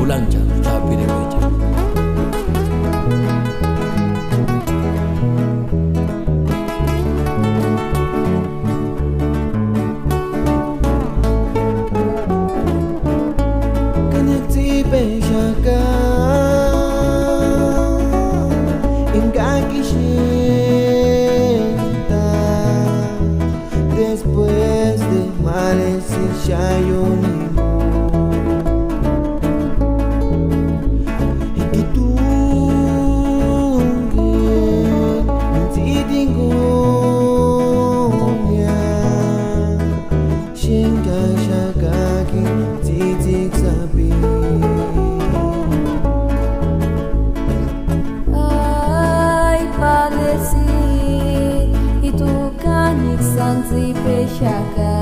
lancha chapire wecha. Connecti beshaka después de males y shayonimo ikitungin ntitingonya shinga shakaki titik sabi ay padeci itu kanik santi peshaka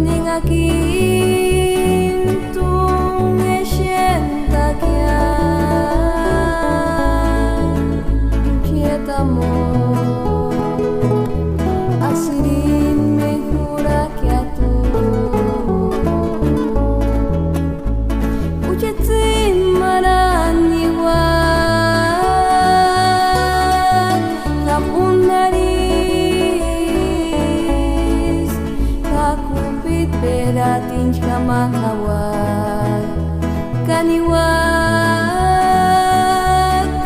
ningakin tung eshenta kya kietamo asirin mejura kya tu uchetin maraniwa Beratin chamahawat kaniwat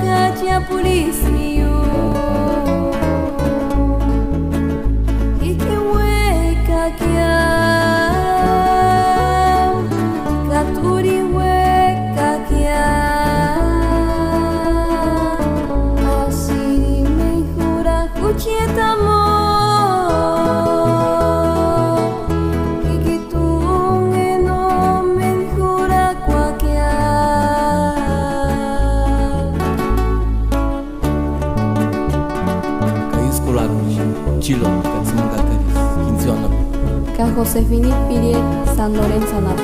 kacia pulismiu ikiwe kakia katuriwe kakia asiri mejura kuchietamo Chilo, Katzimangakaris, Kinzionab. Ka Josefini Pirie San Lorenzo Nap.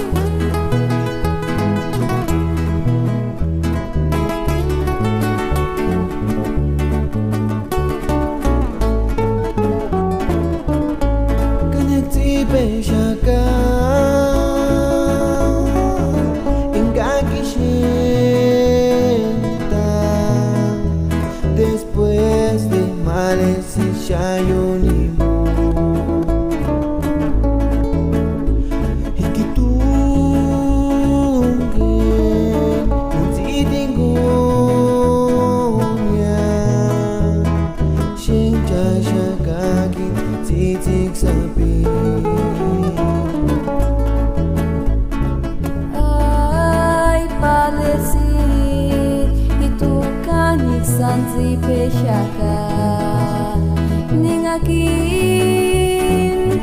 Connecti beshaka después de males y shayonimo ikitungin ntitingonya shinja shakaki titik sabi Ay padeci itu kanik santi peshaka ningakin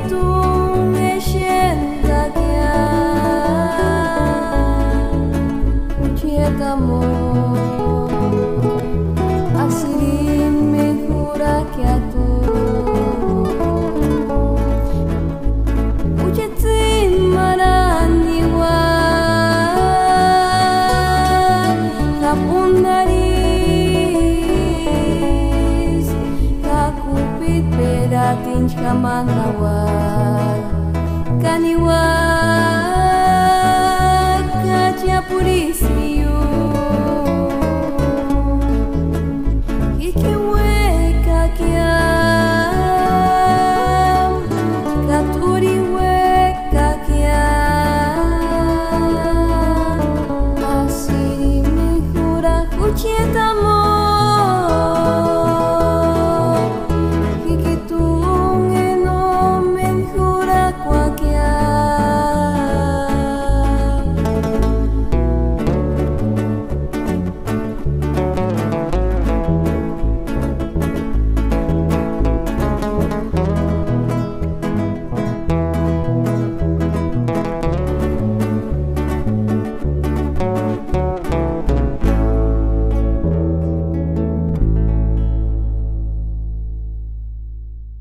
tung eshenta kya uchietamo asirin mejura kya tu uchetin maraniwa kapundaris kakupit beratin chamahawat kaniwat kacia pulismiu ikiwe kakia katuriwe kakia asiri mejura kuchietamo